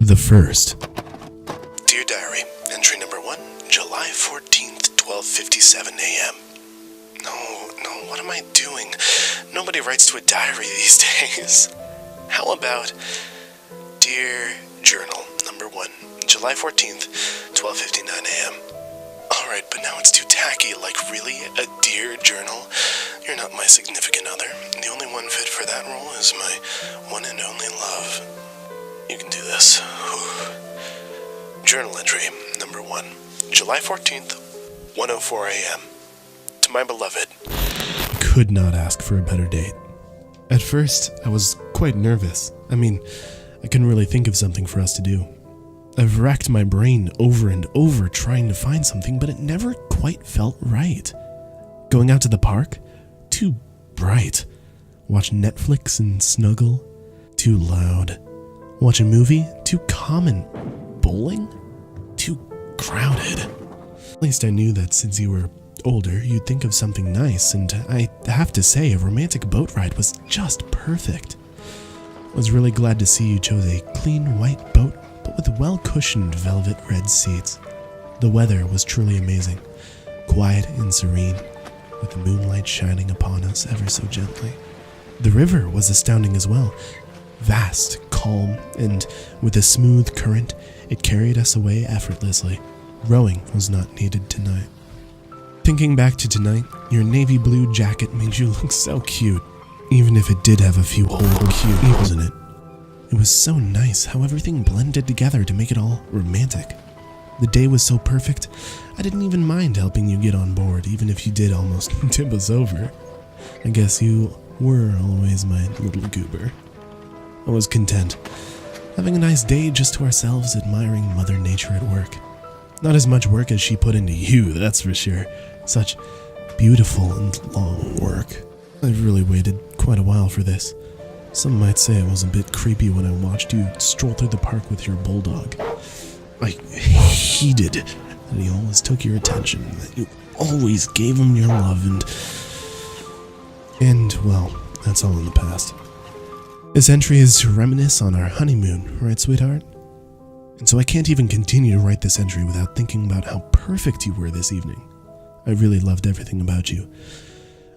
The first. Dear Diary, entry number 1, July 14th, 12:57 a.m. No, what am I doing? Nobody writes to a diary these days. How about Dear Journal, number 1, July 14th, 12:59 a.m. Alright, but now it's too tacky, like really? A Dear Journal? You're not my significant other. The only one fit for that role is my one and only love. You can do this. Journal entry, number 1, July 14th, 1:04 a.m. To my beloved. Could not ask for a better date. At first, I was quite nervous. I couldn't really think of something for us to do. I've racked my brain over and over trying to find something, but it never quite felt right. Going out to the park? Too bright. Watch Netflix and snuggle? Too loud. Watch a movie? Too common. Bowling? Too crowded. At least I knew that since you were older, you'd think of something nice, and I have to say, a romantic boat ride was just perfect. I was really glad to see you chose a clean white boat, but with well-cushioned velvet red seats. The weather was truly amazing, quiet and serene, with the moonlight shining upon us ever so gently. The river was astounding as well, vast, calm, and with a smooth current, it carried us away effortlessly. Rowing was not needed tonight. Thinking back to tonight, your navy blue jacket made you look so cute, even if it did have a few holes in it. It was so nice how everything blended together to make it all romantic. The day was so perfect, I didn't even mind helping you get on board, even if you did almost tip us over. I guess you were always my little goober. I was content, having a nice day just to ourselves, admiring Mother Nature at work. Not as much work as she put into you, that's for sure. Such beautiful and long work. I've really waited quite a while for this. Some might say it was a bit creepy when I watched you stroll through the park with your bulldog. I hated that he always took your attention, that you always gave him your love, and well, that's all in the past. This entry is to reminisce on our honeymoon, right, sweetheart? And so I can't even continue to write this entry without thinking about how perfect you were this evening. I really loved everything about you.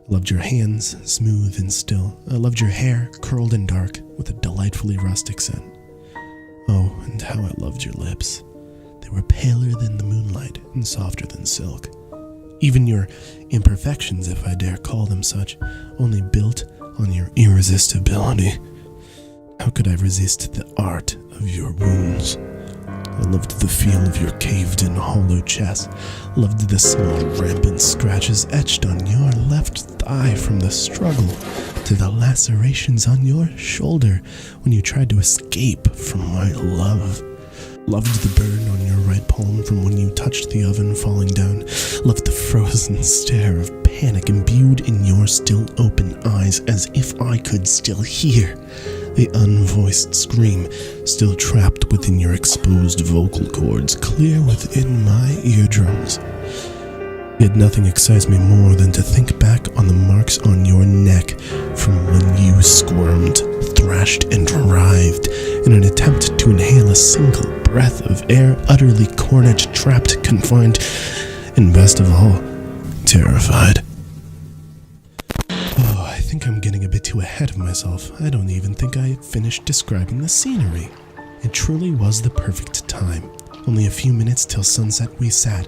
I loved your hands, smooth and still. I loved your hair, curled and dark, with a delightfully rustic scent. Oh, and how I loved your lips. They were paler than the moonlight and softer than silk. Even your imperfections, if I dare call them such, only built on your irresistibility. How could I resist the art of your wounds? I loved the feel of your caved-in hollow chest, loved the small rampant scratches etched on your left thigh from the struggle, to the lacerations on your shoulder when you tried to escape from my love. Loved the burn on your right palm from when you touched the oven falling down, loved the frozen stare of panic imbued in your still open eyes, as if I could still hear the unvoiced scream still trapped within your exposed vocal cords, clear within my eardrums. Yet nothing excites me more than to think back on the marks on your neck from when you squirmed, thrashed, and writhed in an attempt to inhale a single breath of air, utterly cornered, trapped, confined, and best of all, terrified. I think I'm getting a bit too ahead of myself. I don't even think I finished describing the scenery. It truly was the perfect time. Only a few minutes till sunset we sat,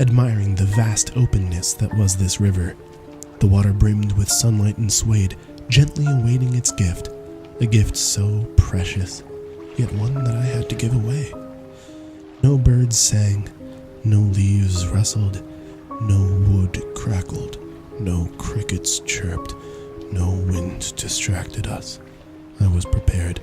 admiring the vast openness that was this river. The water brimmed with sunlight and swayed, gently awaiting its gift. A gift so precious, yet one that I had to give away. No birds sang, no leaves rustled, no wood crackled, no crickets chirped. No wind distracted us. I was prepared.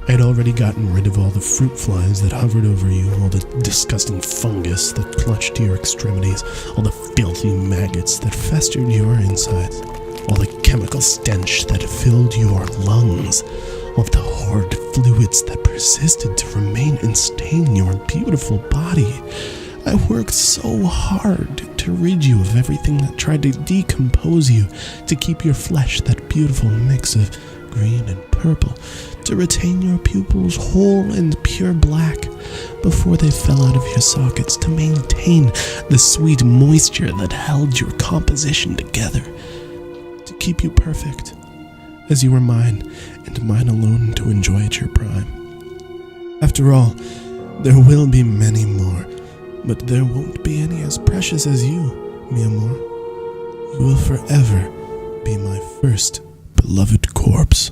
I had already gotten rid of all the fruit flies that hovered over you, all the disgusting fungus that clutched to your extremities, all the filthy maggots that festered your insides, all the chemical stench that filled your lungs, all the horrid fluids that persisted to remain and stain your beautiful body. I worked so hard to rid you of everything that tried to decompose you, to keep your flesh that beautiful mix of green and purple, to retain your pupils whole and pure black before they fell out of your sockets, to maintain the sweet moisture that held your composition together, to keep you perfect, as you were mine, and mine alone to enjoy at your prime. After all, there will be many more, but there won't be any as precious as you, mi amor. You will forever be my first beloved corpse.